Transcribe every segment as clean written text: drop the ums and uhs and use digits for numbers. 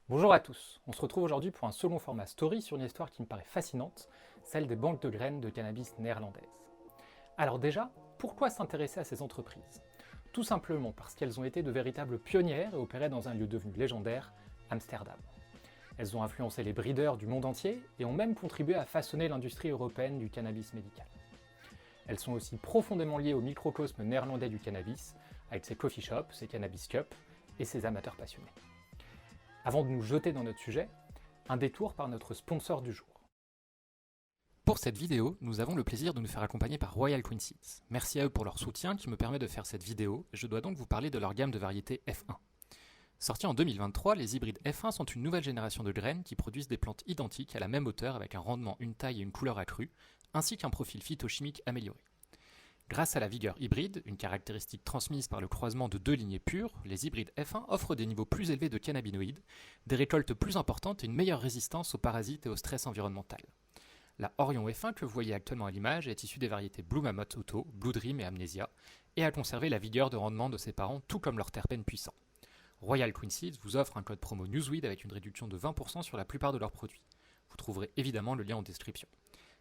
Bonjour à tous, on se retrouve aujourd'hui pour un second format story sur une histoire qui me paraît fascinante, celle des banques de graines de cannabis néerlandaises. Alors déjà, pourquoi s'intéresser à ces entreprises? Tout simplement parce qu'elles ont été de véritables pionnières et opéraient dans un lieu devenu légendaire, Amsterdam. Elles ont influencé les breeders du monde entier et ont même contribué à façonner l'industrie européenne du cannabis médical. Elles sont aussi profondément liées au microcosme néerlandais du cannabis, avec ses coffee shops, ses cannabis cups et ses amateurs passionnés. Avant de nous jeter dans notre sujet, un détour par notre sponsor du jour. Pour cette vidéo, nous avons le plaisir de nous faire accompagner par Royal Queen Seeds. Merci à eux pour leur soutien qui me permet de faire cette vidéo. Je dois donc vous parler de leur gamme de variétés F1. Sortis en 2023, les hybrides F1 sont une nouvelle génération de graines qui produisent des plantes identiques à la même hauteur avec un rendement, une taille et une couleur accrue, ainsi qu'un profil phytochimique amélioré. Grâce à la vigueur hybride, une caractéristique transmise par le croisement de deux lignées pures, les hybrides F1 offrent des niveaux plus élevés de cannabinoïdes, des récoltes plus importantes et une meilleure résistance aux parasites et au stress environnemental. La Orion F1 que vous voyez actuellement à l'image est issue des variétés Blue Mammoth Auto, Blue Dream et Amnesia, et a conservé la vigueur de rendement de ses parents tout comme leurs terpènes puissants. Royal Queen Seeds vous offre un code promo Newsweed avec une réduction de 20% sur la plupart de leurs produits. Vous trouverez évidemment le lien en description.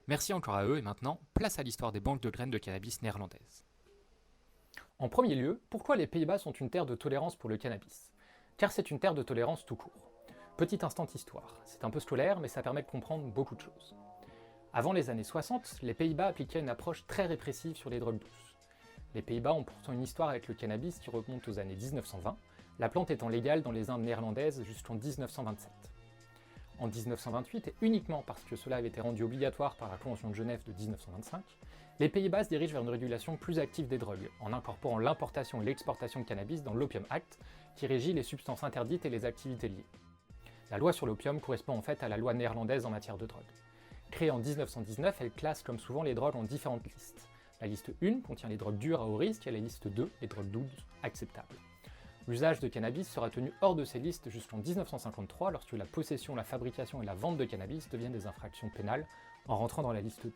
Merci encore à eux et maintenant, place à l'histoire des banques de graines de cannabis néerlandaises. En premier lieu, pourquoi les Pays-Bas sont une terre de tolérance pour le cannabis? Car c'est une terre de tolérance tout court. Petit instant histoire, c'est un peu scolaire mais ça permet de comprendre beaucoup de choses. Avant les années 60, les Pays-Bas appliquaient une approche très répressive sur les drogues douces. Les Pays-Bas ont pourtant une histoire avec le cannabis qui remonte aux années 1920, la plante étant légale dans les Indes néerlandaises jusqu'en 1927. En 1928, et uniquement parce que cela avait été rendu obligatoire par la Convention de Genève de 1925, les Pays-Bas se dirigent vers une régulation plus active des drogues, en incorporant l'importation et l'exportation de cannabis dans l'Opium Act, qui régit les substances interdites et les activités liées. La loi sur l'opium correspond en fait à la loi néerlandaise en matière de drogue. Créée en 1919, elle classe comme souvent les drogues en différentes listes. La liste 1 contient les drogues dures à haut risque et la liste 2, les drogues douces acceptables. L'usage de cannabis sera tenu hors de ces listes jusqu'en 1953 lorsque la possession, la fabrication et la vente de cannabis deviennent des infractions pénales en rentrant dans la liste 2.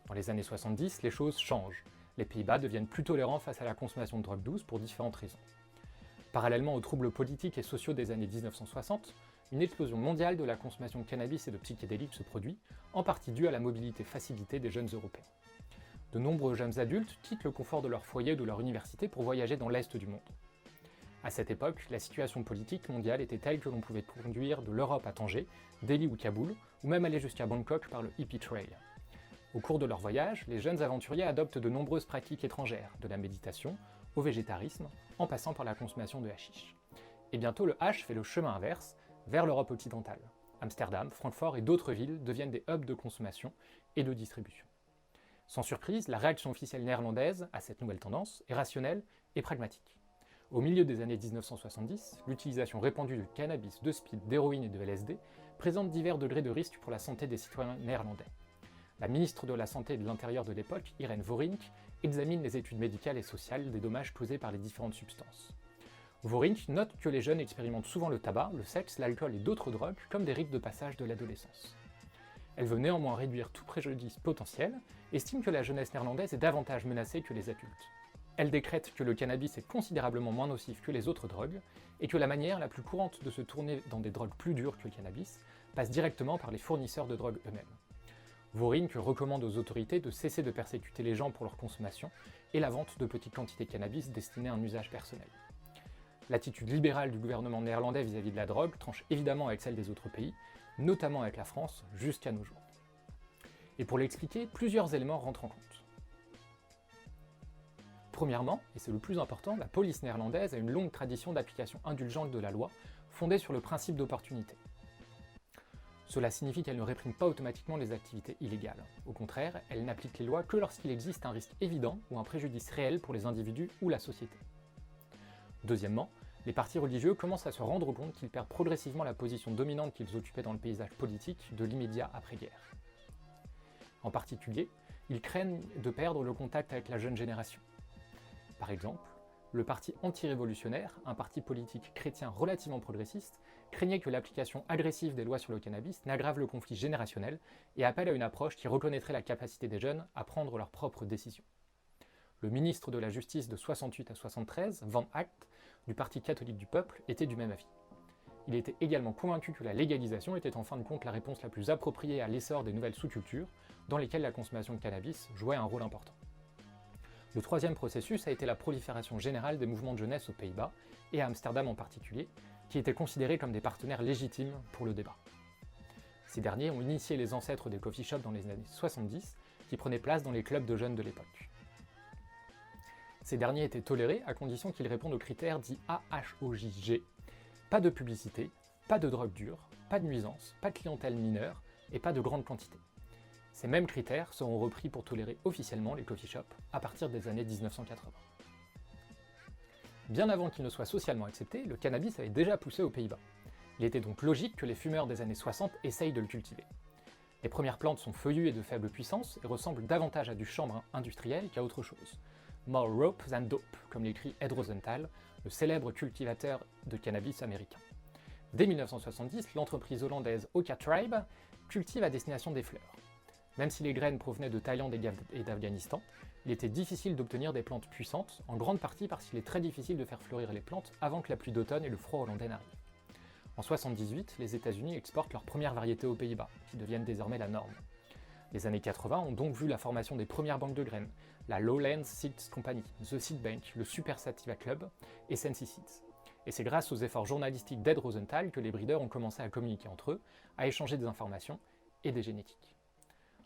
Dans les années 70, les choses changent. Les Pays-Bas deviennent plus tolérants face à la consommation de drogue douce pour différentes raisons. Parallèlement aux troubles politiques et sociaux des années 1960, une explosion mondiale de la consommation de cannabis et de psychédéliques se produit, en partie due à la mobilité facilitée des jeunes Européens. De nombreux jeunes adultes quittent le confort de leur foyer ou de leur université pour voyager dans l'Est du monde. À cette époque, la situation politique mondiale était telle que l'on pouvait conduire de l'Europe à Tanger, Delhi ou Kaboul, ou même aller jusqu'à Bangkok par le Hippie Trail. Au cours de leur voyage, les jeunes aventuriers adoptent de nombreuses pratiques étrangères, de la méditation au végétarisme, en passant par la consommation de hashish. Et bientôt le hash fait le chemin inverse, vers l'Europe occidentale. Amsterdam, Francfort et d'autres villes deviennent des hubs de consommation et de distribution. Sans surprise, la réaction officielle néerlandaise à cette nouvelle tendance est rationnelle et pragmatique. Au milieu des années 1970, l'utilisation répandue de cannabis, de speed, d'héroïne et de LSD présente divers degrés de risque pour la santé des citoyens néerlandais. La ministre de la Santé et de l'Intérieur de l'époque, Irene Voorink, examine les études médicales et sociales des dommages causés par les différentes substances. Voorink note que les jeunes expérimentent souvent le tabac, le sexe, l'alcool et d'autres drogues comme des rites de passage de l'adolescence. Elle veut néanmoins réduire tout préjudice potentiel, estime que la jeunesse néerlandaise est davantage menacée que les adultes. Elle décrète que le cannabis est considérablement moins nocif que les autres drogues, et que la manière la plus courante de se tourner dans des drogues plus dures que le cannabis passe directement par les fournisseurs de drogues eux-mêmes. Voorink recommande aux autorités de cesser de persécuter les gens pour leur consommation et la vente de petites quantités de cannabis destinées à un usage personnel. L'attitude libérale du gouvernement néerlandais vis-à-vis de la drogue tranche évidemment avec celle des autres pays, notamment avec la France, jusqu'à nos jours. Et pour l'expliquer, plusieurs éléments rentrent en compte. Premièrement, et c'est le plus important, la police néerlandaise a une longue tradition d'application indulgente de la loi, fondée sur le principe d'opportunité. Cela signifie qu'elle ne réprime pas automatiquement les activités illégales. Au contraire, elle n'applique les lois que lorsqu'il existe un risque évident ou un préjudice réel pour les individus ou la société. Deuxièmement, les partis religieux commencent à se rendre compte qu'ils perdent progressivement la position dominante qu'ils occupaient dans le paysage politique de l'immédiat après-guerre. En particulier, ils craignent de perdre le contact avec la jeune génération. Par exemple, le parti anti-révolutionnaire, un parti politique chrétien relativement progressiste, craignait que l'application agressive des lois sur le cannabis n'aggrave le conflit générationnel et appelle à une approche qui reconnaîtrait la capacité des jeunes à prendre leurs propres décisions. Le ministre de la Justice de 68 à 73, Van Acht, du Parti catholique du peuple, était du même avis. il était également convaincu que la légalisation était en fin de compte la réponse la plus appropriée à l'essor des nouvelles sous-cultures, dans lesquelles la consommation de cannabis jouait un rôle important. Le troisième processus a été la prolifération générale des mouvements de jeunesse aux Pays-Bas, et à Amsterdam en particulier, qui étaient considérés comme des partenaires légitimes pour le débat. Ces derniers ont initié les ancêtres des coffee shops dans les années 70, qui prenaient place dans les clubs de jeunes de l'époque. Ces derniers étaient tolérés à condition qu'ils répondent aux critères dits AHOJG, pas de publicité, pas de drogue dure, pas de nuisance, pas de clientèle mineure et pas de grande quantité. Ces mêmes critères seront repris pour tolérer officiellement les coffee shops à partir des années 1980. Bien avant qu'il ne soit socialement accepté, le cannabis avait déjà poussé aux Pays-Bas. Il était donc logique que les fumeurs des années 60 essayent de le cultiver. Les premières plantes sont feuillues et de faible puissance et ressemblent davantage à du chanvre industriel qu'à autre chose. More rope than dope, comme l'écrit Ed Rosenthal, le célèbre cultivateur de cannabis américain. Dès 1970, l'entreprise hollandaise Oka Tribe cultive à destination des fleurs. Même si les graines provenaient de Thaïlande et d'Afghanistan, il était difficile d'obtenir des plantes puissantes, en grande partie parce qu'il est très difficile de faire fleurir les plantes avant que la pluie d'automne et le froid hollandais n'arrivent. En 1978, les États-Unis exportent leurs premières variétés aux Pays-Bas, qui deviennent désormais la norme. Les années 80 ont donc vu la formation des premières banques de graines, la Lowlands Seeds Company, The Seed Bank, le Super Sativa Club et Sensi Seeds. Et c'est grâce aux efforts journalistiques d'Ed Rosenthal que les breeders ont commencé à communiquer entre eux, à échanger des informations et des génétiques.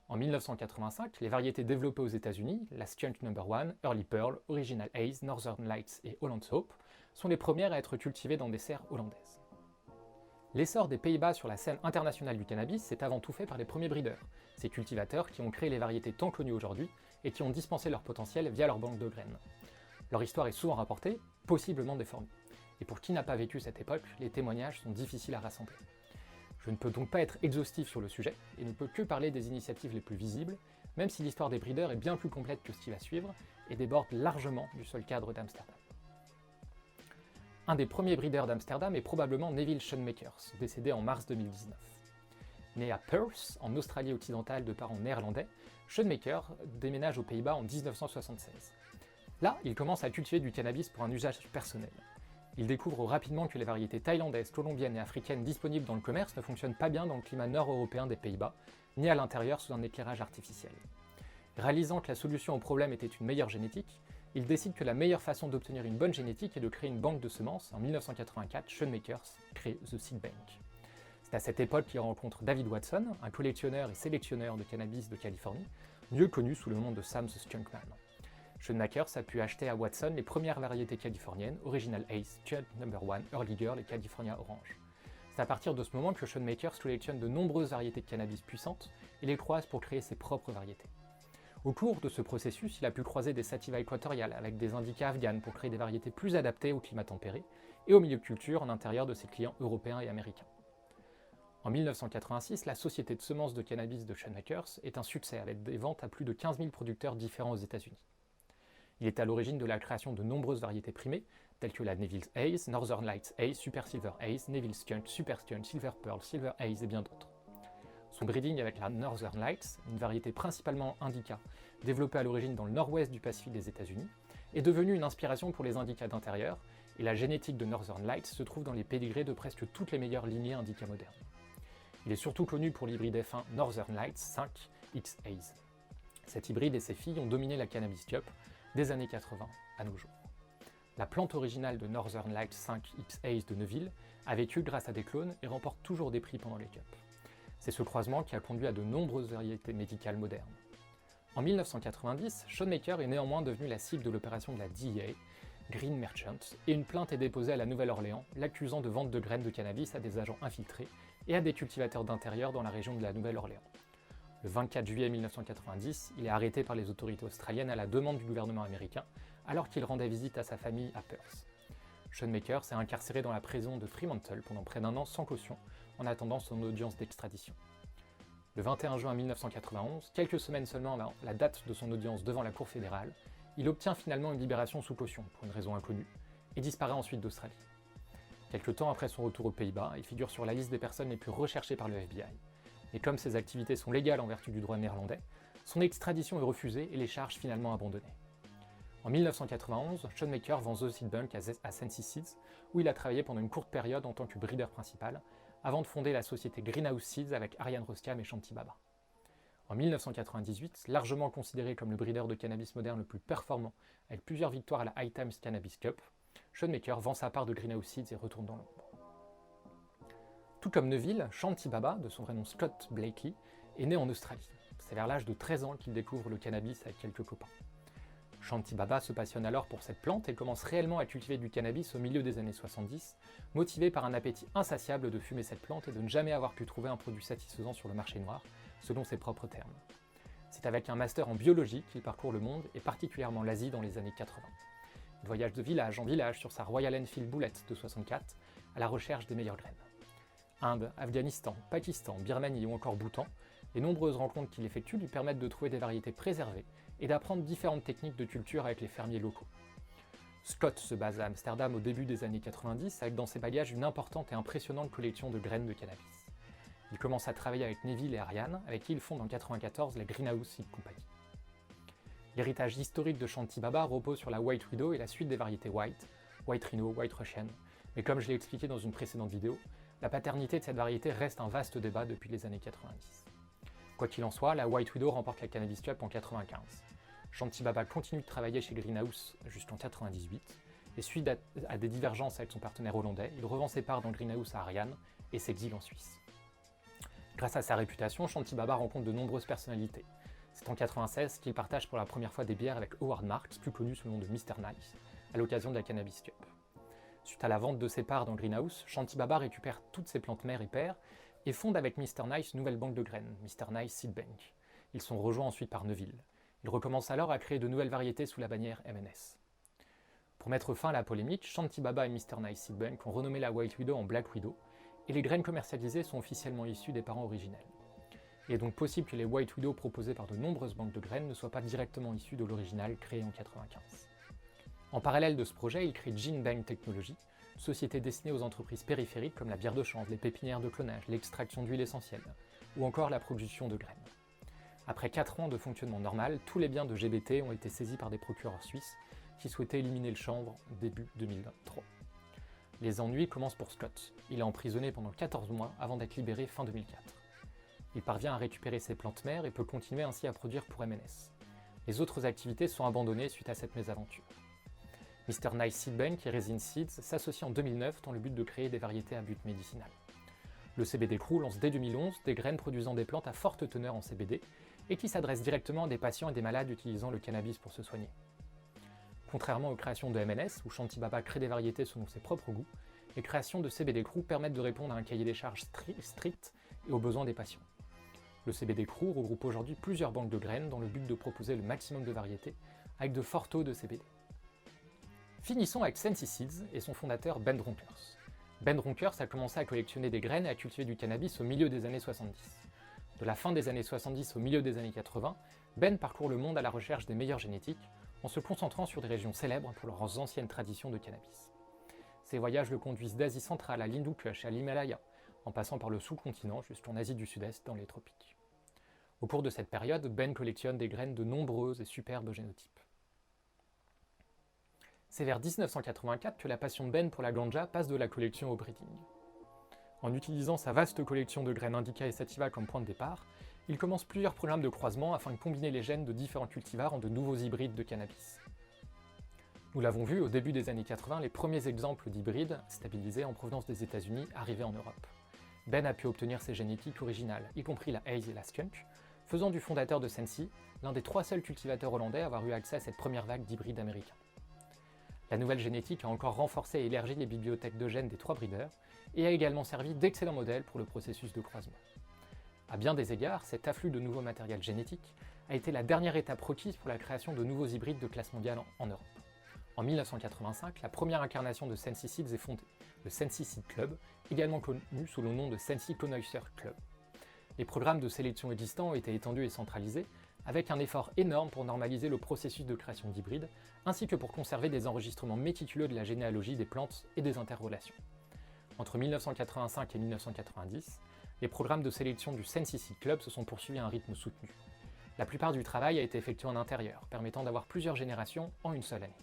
En 1985, les variétés développées aux États-Unis, la Skunk No. 1, Early Pearl, Original Haze, Northern Lights et Holland's Hope, sont les premières à être cultivées dans des serres hollandaises. L'essor des Pays-Bas sur la scène internationale du cannabis s'est avant tout fait par les premiers breeders, ces cultivateurs qui ont créé les variétés tant connues aujourd'hui et qui ont dispensé leur potentiel via leur banque de graines. Leur histoire est souvent rapportée, possiblement déformée. Et pour qui n'a pas vécu cette époque, les témoignages sont difficiles à rassembler. Je ne peux donc pas être exhaustif sur le sujet et ne peux que parler des initiatives les plus visibles, même si l'histoire des breeders est bien plus complète que ce qui va suivre et déborde largement du seul cadre d'Amsterdam. Un des premiers breeders d'Amsterdam est probablement Neville Schoenmakers, décédé en mars 2019. Né à Perth, en Australie occidentale de parents néerlandais, Schoenmakers déménage aux Pays-Bas en 1976. Là, il commence à cultiver du cannabis pour un usage personnel. Il découvre rapidement que les variétés thaïlandaises, colombiennes et africaines disponibles dans le commerce ne fonctionnent pas bien dans le climat nord-européen des Pays-Bas, ni à l'intérieur sous un éclairage artificiel. Réalisant que la solution au problème était une meilleure génétique, il décide que la meilleure façon d'obtenir une bonne génétique est de créer une banque de semences. En 1984, Schoenmakers crée The Seed Bank. C'est à cette époque qu'il rencontre David Watson, un collectionneur et sélectionneur de cannabis de Californie, mieux connu sous le nom de Sam the Skunkman. Schoenmakers a pu acheter à Watson les premières variétés californiennes, Original Ace, Skunk No. 1, Early Girl et California Orange. C'est à partir de ce moment que Schoenmakers collectionne de nombreuses variétés de cannabis puissantes et les croise pour créer ses propres variétés. Au cours de ce processus, il a pu croiser des sativas équatoriales avec des indicas afghanes pour créer des variétés plus adaptées au climat tempéré et au milieu de culture en intérieur de ses clients européens et américains. En 1986, la société de semences de cannabis de Schoenmakers est un succès avec des ventes à plus de 15 000 producteurs différents aux États-Unis. Il est à l'origine de la création de nombreuses variétés primées, telles que la Neville's Haze, Northern Lights Haze, Super Silver Haze, Neville's Skunk, Super Skunk, Silver Pearl, Silver Haze et bien d'autres. Son breeding avec la Northern Lights, une variété principalement indica, développée à l'origine dans le nord-ouest du Pacifique des États-Unis, est devenu une inspiration pour les indicas d'intérieur, et la génétique de Northern Lights se trouve dans les pédigrés de presque toutes les meilleures lignées indicas modernes. Il est surtout connu pour l'hybride F1 Northern Lights 5 X Haze. Cet hybride et ses filles ont dominé la Cannabis Cup des années 80 à nos jours. La plante originale de Northern Lights 5 X Haze de Neuville a vécu grâce à des clones et remporte toujours des prix pendant les cups. C'est ce croisement qui a conduit à de nombreuses variétés médicales modernes. En 1990, Schoenmakers est néanmoins devenu la cible de l'opération de la DEA, Green Merchant, et une plainte est déposée à la Nouvelle-Orléans, l'accusant de vente de graines de cannabis à des agents infiltrés et à des cultivateurs d'intérieur dans la région de la Nouvelle-Orléans. Le 24 juillet 1990, il est arrêté par les autorités australiennes à la demande du gouvernement américain, alors qu'il rendait visite à sa famille à Perth. Schoenmakers est incarcéré dans la prison de Fremantle pendant près d'un an sans caution, en attendant son audience d'extradition. Le 21 juin 1991, quelques semaines seulement avant la date de son audience devant la Cour fédérale, il obtient finalement une libération sous caution, pour une raison inconnue, et disparaît ensuite d'Australie. Quelque temps après son retour aux Pays-Bas, il figure sur la liste des personnes les plus recherchées par le FBI. Et comme ses activités sont légales en vertu du droit néerlandais, son extradition est refusée et les charges finalement abandonnées. En 1991, Sean Maker vend The Seed Bank à Sensi Seeds, où il a travaillé pendant une courte période en tant que breeder principal, avant de fonder la société Greenhouse Seeds avec Ariane Roskam et Shanti Baba. En 1998, largement considéré comme le breeder de cannabis moderne le plus performant, avec plusieurs victoires à la High Times Cannabis Cup, Sean Maker vend sa part de Greenhouse Seeds et retourne dans l'ombre. Tout comme Neville, Shanti Baba, de son vrai nom Scott Blakely, est né en Australie. C'est vers l'âge de 13 ans qu'il découvre le cannabis avec quelques copains. Shanti Baba se passionne alors pour cette plante et commence réellement à cultiver du cannabis au milieu des années 70, motivé par un appétit insatiable de fumer cette plante et de ne jamais avoir pu trouver un produit satisfaisant sur le marché noir, selon ses propres termes. C'est avec un master en biologie qu'il parcourt le monde, et particulièrement l'Asie dans les années 80. Il voyage de village en village sur sa Royal Enfield Bullet de 64, à la recherche des meilleures graines. Inde, Afghanistan, Pakistan, Birmanie ou encore Bhoutan, les nombreuses rencontres qu'il effectue lui permettent de trouver des variétés préservées et d'apprendre différentes techniques de culture avec les fermiers locaux. Scott se base à Amsterdam au début des années 90 avec dans ses bagages une importante et impressionnante collection de graines de cannabis. Il commence à travailler avec Neville et Ariane, avec qui il fonde en 1994 la Greenhouse Seed Company. L'héritage historique de Shanti Baba repose sur la White Widow et la suite des variétés White, White Rhino, White Russian, mais comme je l'ai expliqué dans une précédente vidéo, la paternité de cette variété reste un vaste débat depuis les années 90. Quoi qu'il en soit, la White Widow remporte la Cannabis Cup en 1995. Shanti Baba continue de travailler chez Greenhouse jusqu'en 1998, et suite à des divergences avec son partenaire hollandais, il revend ses parts dans Greenhouse à Ariane et s'exile en Suisse. Grâce à sa réputation, Shanti Baba rencontre de nombreuses personnalités. C'est en 1996 qu'il partage pour la première fois des bières avec Howard Marks, plus connu sous le nom de Mr. Nice, à l'occasion de la Cannabis Cup. Suite à la vente de ses parts dans Greenhouse, Shanti Baba récupère toutes ses plantes mères et pères et fonde avec Mr. Nice une nouvelle banque de graines, Mr. Nice Seed Bank. Ils sont rejoints ensuite par Neville. Ils recommencent alors à créer de nouvelles variétés sous la bannière M&S. Pour mettre fin à la polémique, Shanti Baba et Mr. Nice Seed Bank ont renommé la White Widow en Black Widow, et les graines commercialisées sont officiellement issues des parents originels. Il est donc possible que les White Widow proposées par de nombreuses banques de graines ne soient pas directement issues de l'original créé en 1995. En parallèle de ce projet, il crée Gene Bank Technology, société destinée aux entreprises périphériques comme la bière de chanvre, les pépinières de clonage, l'extraction d'huile essentielle, ou encore la production de graines. Après 4 ans de fonctionnement normal, tous les biens de GBT ont été saisis par des procureurs suisses qui souhaitaient éliminer le chanvre début 2023. Les ennuis commencent pour Scott. Il est emprisonné pendant 14 mois avant d'être libéré fin 2004. Il parvient à récupérer ses plantes mères et peut continuer ainsi à produire pour M&S. Les autres activités sont abandonnées suite à cette mésaventure. Mr. Nice Seed Bank et Resin Seeds s'associent en 2009 dans le but de créer des variétés à but médicinal. Le CBD Crew lance dès 2011 des graines produisant des plantes à forte teneur en CBD et qui s'adressent directement à des patients et des malades utilisant le cannabis pour se soigner. Contrairement aux créations de M&S, où Shanti Baba crée des variétés selon ses propres goûts, les créations de CBD Crew permettent de répondre à un cahier des charges strict et aux besoins des patients. Le CBD Crew regroupe aujourd'hui plusieurs banques de graines dans le but de proposer le maximum de variétés avec de forts taux de CBD. Finissons avec Sensi Seeds et son fondateur Ben Dronkers. Ben Dronkers a commencé à collectionner des graines et à cultiver du cannabis au milieu des années 70. De la fin des années 70 au milieu des années 80, Ben parcourt le monde à la recherche des meilleures génétiques, en se concentrant sur des régions célèbres pour leurs anciennes traditions de cannabis. Ces voyages le conduisent d'Asie centrale à l'Hindu Kush et à l'Himalaya, en passant par le sous-continent jusqu'en Asie du Sud-Est dans les tropiques. Au cours de cette période, Ben collectionne des graines de nombreux et superbes génotypes. C'est vers 1984 que la passion de Ben pour la ganja passe de la collection au breeding. En utilisant sa vaste collection de graines indica et sativa comme point de départ, il commence plusieurs programmes de croisement afin de combiner les gènes de différents cultivars en de nouveaux hybrides de cannabis. Nous l'avons vu, au début des années 80, les premiers exemples d'hybrides stabilisés en provenance des États-Unis arrivaient en Europe. Ben a pu obtenir ses génétiques originales, y compris la Haze et la Skunk, faisant du fondateur de Sensi l'un des 3 seuls cultivateurs hollandais à avoir eu accès à cette première vague d'hybrides américains. La nouvelle génétique a encore renforcé et élargi les bibliothèques de gènes des 3 breeders et a également servi d'excellent modèle pour le processus de croisement. À bien des égards, cet afflux de nouveaux matériels génétiques a été la dernière étape requise pour la création de nouveaux hybrides de classe mondiale en Europe. En 1985, la première incarnation de Sensi Seeds est fondée, le Sensi Seed Club, également connu sous le nom de Sensi Connoisseur Club. Les programmes de sélection existants ont été étendus et centralisés, avec un effort énorme pour normaliser le processus de création d'hybrides, ainsi que pour conserver des enregistrements méticuleux de la généalogie des plantes et des interrelations. Entre 1985 et 1990, les programmes de sélection du Sensi Seed Club se sont poursuivis à un rythme soutenu. La plupart du travail a été effectué en intérieur, permettant d'avoir plusieurs générations en une seule année.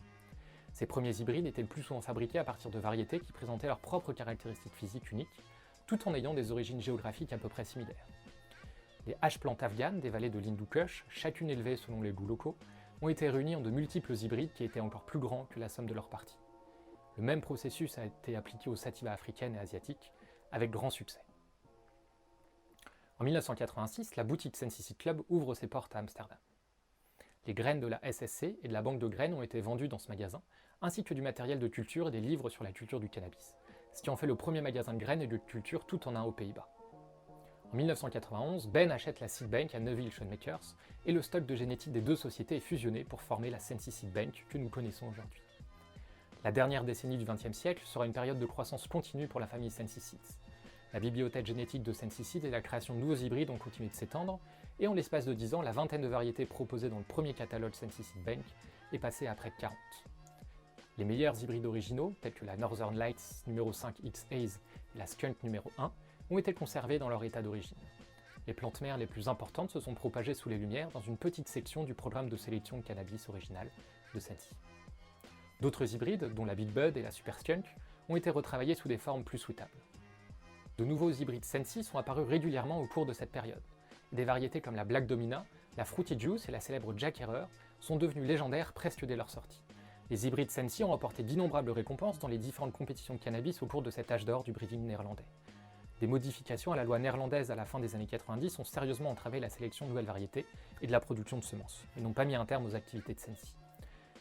Ces premiers hybrides étaient le plus souvent fabriqués à partir de variétés qui présentaient leurs propres caractéristiques physiques uniques, tout en ayant des origines géographiques à peu près similaires. Les H-plantes afghanes des vallées de l'Hindu Kush, chacune élevée selon les goûts locaux, ont été réunies en de multiples hybrides qui étaient encore plus grands que la somme de leurs parties. Le même processus a été appliqué aux sativas africaines et asiatiques, avec grand succès. En 1986, la boutique Sensi Seed Club ouvre ses portes à Amsterdam. Les graines de la SSC et de la banque de graines ont été vendues dans ce magasin, ainsi que du matériel de culture et des livres sur la culture du cannabis, ce qui en fait le premier magasin de graines et de culture tout en un aux Pays-Bas. En 1991, Ben achète la Seed Bank à Neuville Schoenmakers et le stock de génétique des deux sociétés est fusionné pour former la Sensi Seed Bank que nous connaissons aujourd'hui. La dernière décennie du XXe siècle sera une période de croissance continue pour la famille Sensi Seeds. La bibliothèque génétique de Sensi Seeds et la création de nouveaux hybrides ont continué de s'étendre, et en l'espace de 10 ans, la vingtaine de variétés proposées dans le premier catalogue Sensi Seed Bank est passée à près de 40. Les meilleurs hybrides originaux, tels que la Northern Lights numéro 5X Haze et la Skunk numéro 1, ont été conservés dans leur état d'origine. Les plantes mères les plus importantes se sont propagées sous les lumières dans une petite section du programme de sélection de cannabis original de Sensi. D'autres hybrides, dont la Big Bud et la Super Skunk, ont été retravaillés sous des formes plus souhaitables. De nouveaux hybrides Sensi sont apparus régulièrement au cours de cette période. Des variétés comme la Black Domina, la Fruity Juice et la célèbre Jack Herer sont devenues légendaires presque dès leur sortie. Les hybrides Sensi ont remporté d'innombrables récompenses dans les différentes compétitions de cannabis au cours de cet âge d'or du breeding néerlandais. Des modifications à la loi néerlandaise à la fin des années 90 ont sérieusement entravé la sélection de nouvelles variétés et de la production de semences, et n'ont pas mis un terme aux activités de Sensi.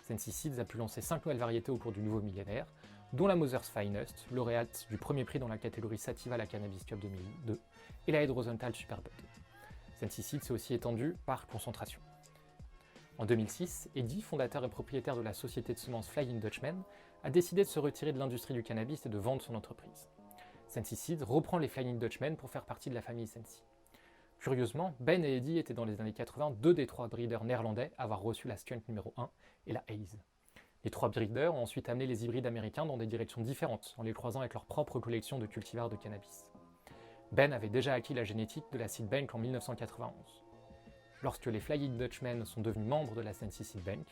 Sensi Seeds a pu lancer 5 nouvelles variétés au cours du nouveau millénaire, dont la Mother's Finest, lauréate du premier prix dans la catégorie Sativa à la Cannabis Cup 2002, et la Ed Rosenthal Superbud. Sensi Seeds s'est aussi étendue par concentration. En 2006, Eddy, fondateur et propriétaire de la société de semences Flying Dutchman, a décidé de se retirer de l'industrie du cannabis et de vendre son entreprise. Sensi Seeds reprend les Flying Dutchman pour faire partie de la famille Sensi. Curieusement, Ben et Eddy étaient dans les années 80 deux des trois breeders néerlandais à avoir reçu la Skunk numéro 1 et la Haze. Les trois breeders ont ensuite amené les hybrides américains dans des directions différentes, en les croisant avec leur propre collection de cultivars de cannabis. Ben avait déjà acquis la génétique de la Seed Bank en 1991. Lorsque les Flying Dutchmen sont devenus membres de la Sensi Seed Bank,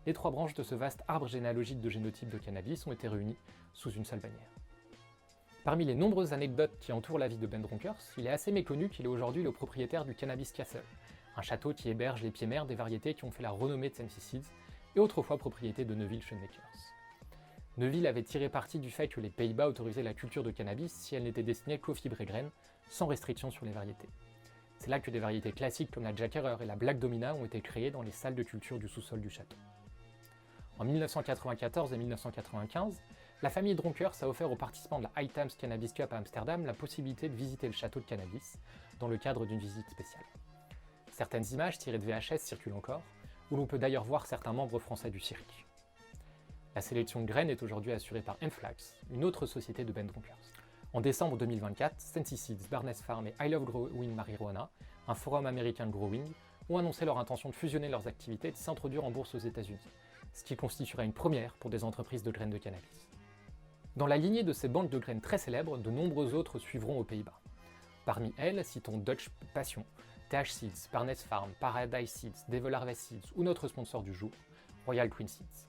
les trois branches de ce vaste arbre généalogique de génotypes de cannabis ont été réunies sous une seule bannière. Parmi les nombreuses anecdotes qui entourent la vie de Ben Dronkers, il est assez méconnu qu'il est aujourd'hui le propriétaire du Cannabis Castle, un château qui héberge les pieds mères des variétés qui ont fait la renommée de Sensi Seeds et autrefois propriété de Neuville Schoenmakers. Neuville avait tiré parti du fait que les Pays-Bas autorisaient la culture de cannabis si elle n'était destinée qu'aux fibres et graines, sans restriction sur les variétés. C'est là que des variétés classiques comme la Jack Herer et la Black Domina ont été créées dans les salles de culture du sous-sol du château. En 1994 et 1995, la famille Dronkers a offert aux participants de la High Times Cannabis Cup à Amsterdam la possibilité de visiter le château de cannabis dans le cadre d'une visite spéciale. Certaines images tirées de VHS circulent encore, où l'on peut d'ailleurs voir certains membres français du cirque. La sélection de graines est aujourd'hui assurée par Enflax, une autre société de Ben Dronkers. En décembre 2024, Sensi Seeds, Barnes Farm et I Love Growing Marijuana, un forum américain de growing, ont annoncé leur intention de fusionner leurs activités et de s'introduire en bourse aux États-Unis, ce qui constituera une première pour des entreprises de graines de cannabis. Dans la lignée de ces banques de graines très célèbres, de nombreux autres suivront aux Pays-Bas. Parmi elles, citons Dutch Passion, TH Seeds, Barnes Farm, Paradise Seeds, Devil Harvest Seeds ou notre sponsor du jour, Royal Queen Seeds.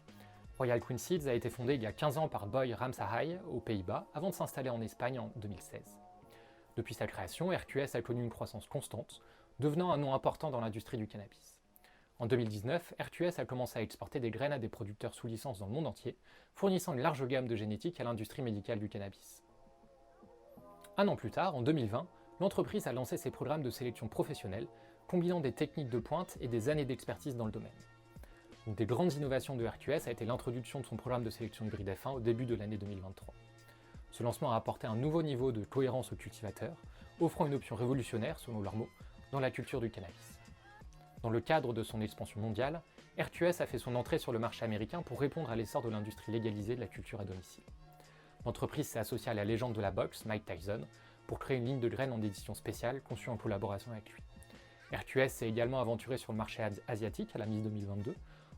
Royal Queen Seeds a été fondé il y a 15 ans par Boy Ramsahai aux Pays-Bas avant de s'installer en Espagne en 2016. Depuis sa création, RQS a connu une croissance constante, devenant un nom important dans l'industrie du cannabis. En 2019, RQS a commencé à exporter des graines à des producteurs sous licence dans le monde entier, fournissant une large gamme de génétique à l'industrie médicale du cannabis. Un an plus tard, en 2020, l'entreprise a lancé ses programmes de sélection professionnelle, combinant des techniques de pointe et des années d'expertise dans le domaine. Une des grandes innovations de RQS a été l'introduction de son programme de sélection hybride F1 au début de l'année 2023. Ce lancement a apporté un nouveau niveau de cohérence aux cultivateurs, offrant une option révolutionnaire, selon leurs mots, dans la culture du cannabis. Dans le cadre de son expansion mondiale, RQS a fait son entrée sur le marché américain pour répondre à l'essor de l'industrie légalisée de la culture à domicile. L'entreprise s'est associée à la légende de la boxe, Mike Tyson, pour créer une ligne de graines en édition spéciale conçue en collaboration avec lui. RQS s'est également aventuré sur le marché asiatique à la mi-2022,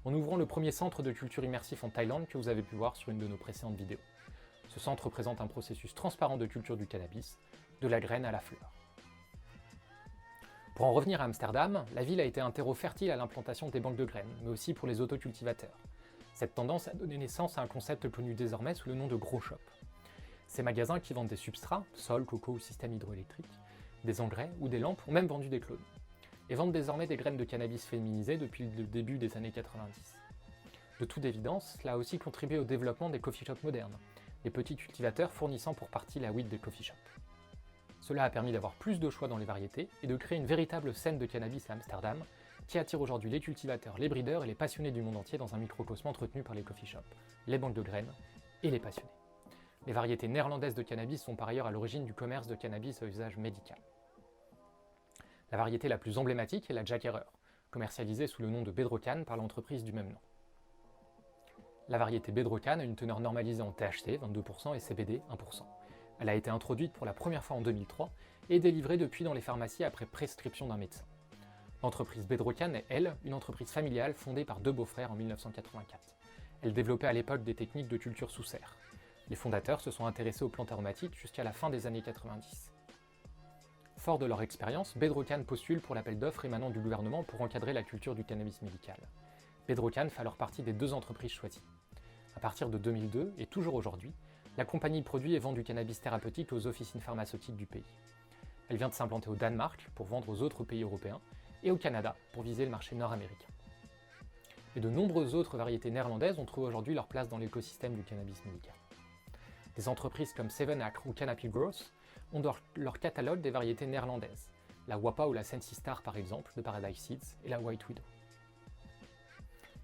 en ouvrant le premier centre de culture immersif en Thaïlande que vous avez pu voir sur une de nos précédentes vidéos. Ce centre présente un processus transparent de culture du cannabis, de la graine à la fleur. Pour en revenir à Amsterdam, la ville a été un terreau fertile à l'implantation des banques de graines, mais aussi pour les autocultivateurs. Cette tendance a donné naissance à un concept connu désormais sous le nom de grow shop. Ces magasins qui vendent des substrats, sol, coco ou système hydroélectrique, des engrais ou des lampes ont même vendu des clones, et vendent désormais des graines de cannabis féminisées depuis le début des années 90. De toute évidence, cela a aussi contribué au développement des coffee shops modernes, les petits cultivateurs fournissant pour partie la weed des coffee shops. Cela a permis d'avoir plus de choix dans les variétés et de créer une véritable scène de cannabis à Amsterdam, qui attire aujourd'hui les cultivateurs, les breeders et les passionnés du monde entier dans un microcosme entretenu par les coffee shops, les banques de graines et les passionnés. Les variétés néerlandaises de cannabis sont par ailleurs à l'origine du commerce de cannabis à usage médical. La variété la plus emblématique est la Jack Herer, commercialisée sous le nom de Bedrocan par l'entreprise du même nom. La variété Bedrocan a une teneur normalisée en THC, 22%, et CBD, 1%. Elle a été introduite pour la première fois en 2003 et est délivrée depuis dans les pharmacies après prescription d'un médecin. L'entreprise Bedrocan est, elle, une entreprise familiale fondée par deux beaux-frères en 1984. Elle développait à l'époque des techniques de culture sous serre. Les fondateurs se sont intéressés aux plantes aromatiques jusqu'à la fin des années 90. Fort de leur expérience, Bedrocan postule pour l'appel d'offres émanant du gouvernement pour encadrer la culture du cannabis médical. Bedrocan fait alors partie des deux entreprises choisies. À partir de 2002, et toujours aujourd'hui, la compagnie produit et vend du cannabis thérapeutique aux officines pharmaceutiques du pays. Elle vient de s'implanter au Danemark pour vendre aux autres pays européens et au Canada pour viser le marché nord-américain. Et de nombreuses autres variétés néerlandaises ont trouvé aujourd'hui leur place dans l'écosystème du cannabis médical. Des entreprises comme Seven Acre ou Canopy Growth ont dans leur catalogue des variétés néerlandaises, la Wappa ou la Sensi Star par exemple, de Paradise Seeds, et la White Widow.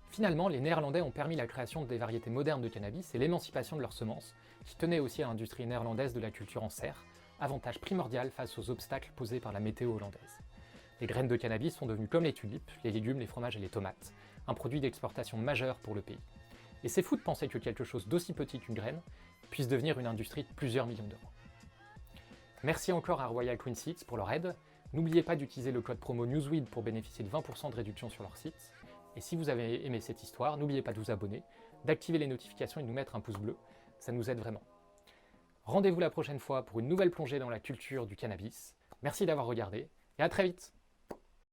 Finalement, les Néerlandais ont permis la création des variétés modernes de cannabis et l'émancipation de leurs semences, qui tenaient aussi à l'industrie néerlandaise de la culture en serre, avantage primordial face aux obstacles posés par la météo hollandaise. Les graines de cannabis sont devenues comme les tulipes, les légumes, les fromages et les tomates, un produit d'exportation majeur pour le pays. Et c'est fou de penser que quelque chose d'aussi petit qu'une graine puisse devenir une industrie de plusieurs millions d'euros. Merci encore à Royal Queen Seeds pour leur aide. N'oubliez pas d'utiliser le code promo NEWSWEED pour bénéficier de 20% de réduction sur leur site. Et si vous avez aimé cette histoire, n'oubliez pas de vous abonner, d'activer les notifications et de nous mettre un pouce bleu, ça nous aide vraiment. Rendez-vous la prochaine fois pour une nouvelle plongée dans la culture du cannabis. Merci d'avoir regardé et à très vite!